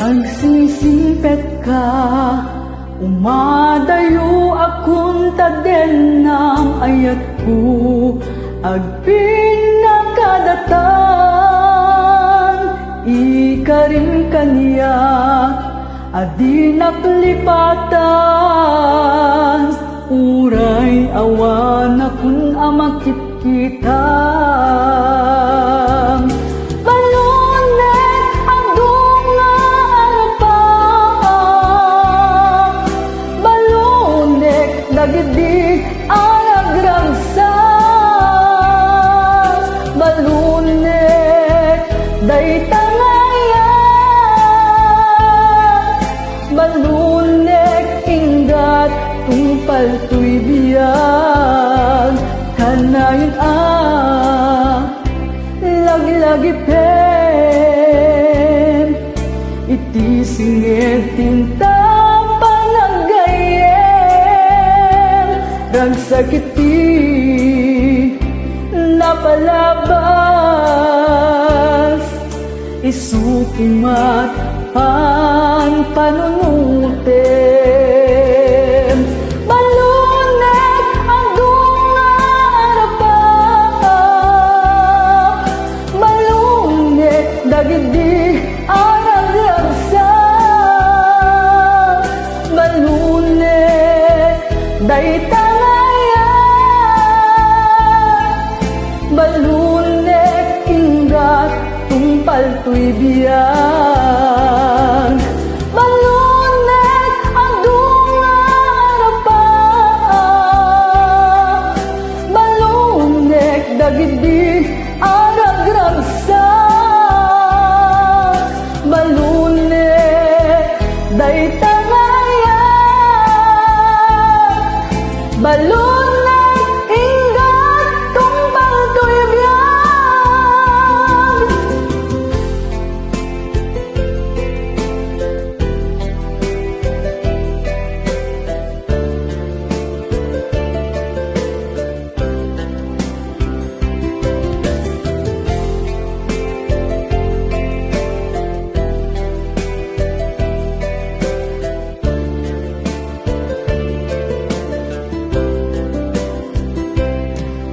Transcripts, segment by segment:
Nagsisimpet ka, umadayo akong tadenam ayat ko, agpinakadatan, ikarin kaniya, adi naklipatan, uray awan akong amakit kita. Dagiti aragragsak, balunek, daytangaya, balunek, inggat, tungpal tuy biyag, kanayon lagi-lagi pen, iti singit tinta, ragsakiti napalabas, isukimat panunutin. Balunek ang dungarapa, balunek dagidi aragragsak, balunek dayta balunek inggat tungpal tuy biyag, balunek ang dungarapa, balunek dagidi aragragsak, balunek daytangaya, balunek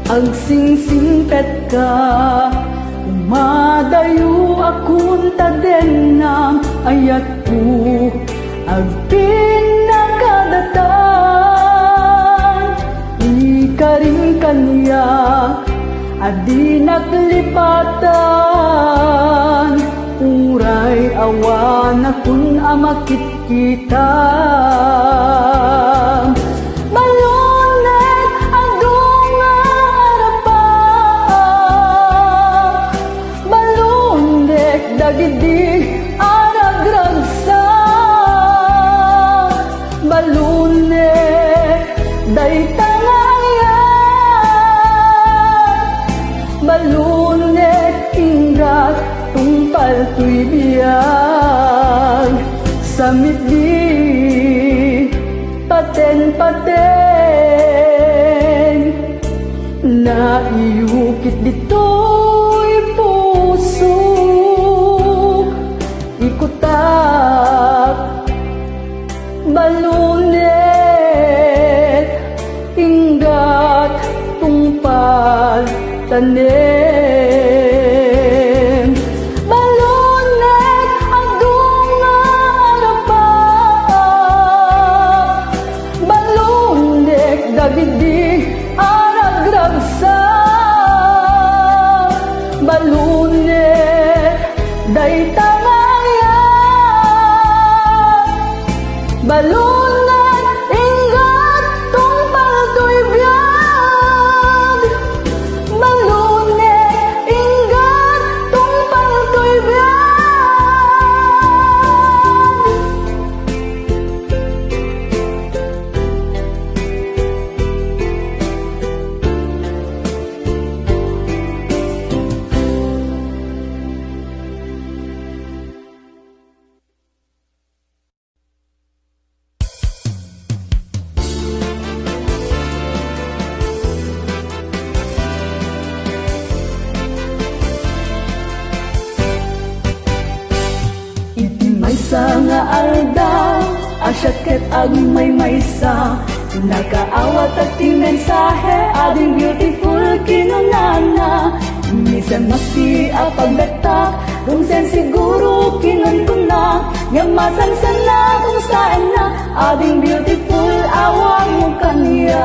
agsingsingpet ka, umadayo akong tadenam ayat ko, agpinakadatan, ikarin kaniya, adi naklipatan, uray awan akong amakit kita. Dagidi aragragsak, balunek daytangaya, balunek inggat tungpal tuy biyag, samit di paten-paten, naiukit dito'y puso, ikutak, balunek, inggat, tungpal, tanem. Balunek ang dungarapa, balunek dagidi aragragsak, balunek daytangaya, balunek inggat tungpal tuy biyag, balunek inggat tungpal tuy biyag. aldaw, asyat ket agmay maysa, nakaawat at mensahe ading beautiful kinunana. Minsan mati apagdatak, kung sen siguro kinun ko na, ngamasan sana kung saan na, ading beautiful awang mo kaniya.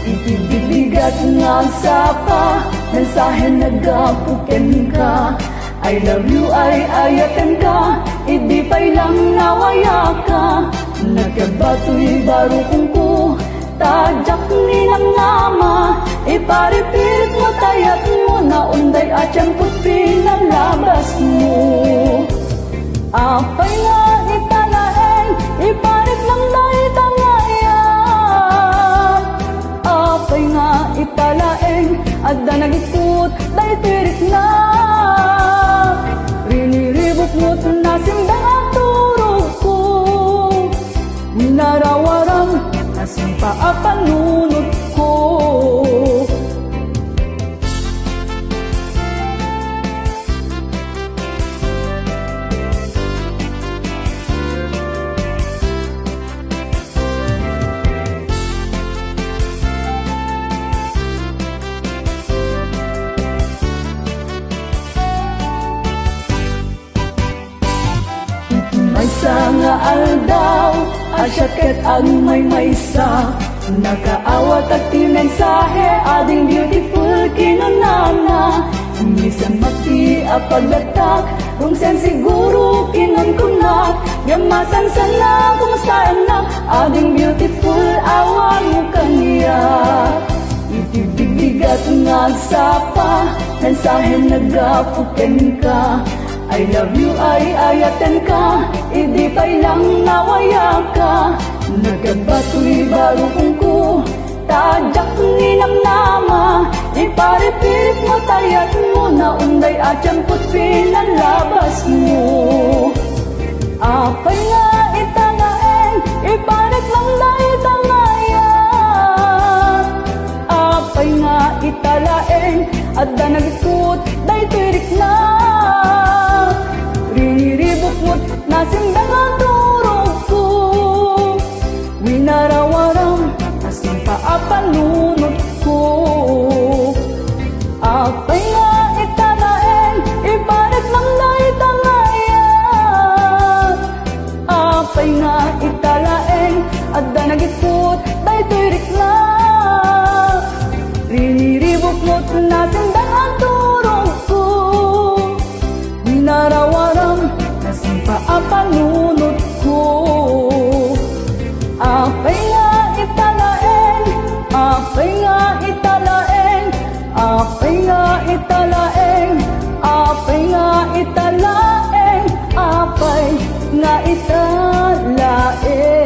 Itibibigat nga sapa, mensahe nagapuken ka, I love you ay ayatan ka, idi pa'y lang nawaya ka. Nagkabato'y baro kong ko, tadyak nilang nama, iparipirit mo tayat mo, na unday at siyang puti na labas mo. Apay nga italaeng, iparit lang na itangayan. Apay nga italaeng, at danagikut, dahi tirik na. Riniribok mo't nasimbang ang turog ko, narawarang nasimpa ang panunod ko. Maysa nga aldaw, asyat ket agmay maysa, nakaawat at mensahe ading beautiful kinunana. Minsan mati apagdatak, kung sen siguro kinun kunak, gamasan sana kumustaan na, ading beautiful awan mo kaniya. Itibibigat nga sapa, mensahe nagapuken ka, I love you ay ayatan ka, idi pa'y lang nawaya ka. Nagkabato'y baro kong ko, tadyak nilang nama, iparipirit mo tayat mo, na unday at siyang putpi na labas mo. Apay nga itanaeng, iparit lang na itangayan. Apay nga italaeng, at danagikut, dahi tirik na. Riniribok mo't nasimbang ang turog ko, winarawarang nasimpa ang panunod ko. Apay nga italaeng, iparit lang na itangayan. Apay nga italaeng, at danagikut, dahi tirik na. Riniribok mo't nasimbang ang turog ko, winarawarang nasimpa ang panunod ko. Apay nga italaeng, apay nga italaeng, apay nga italaeng, apay nga italaeng, apay nga italaeng.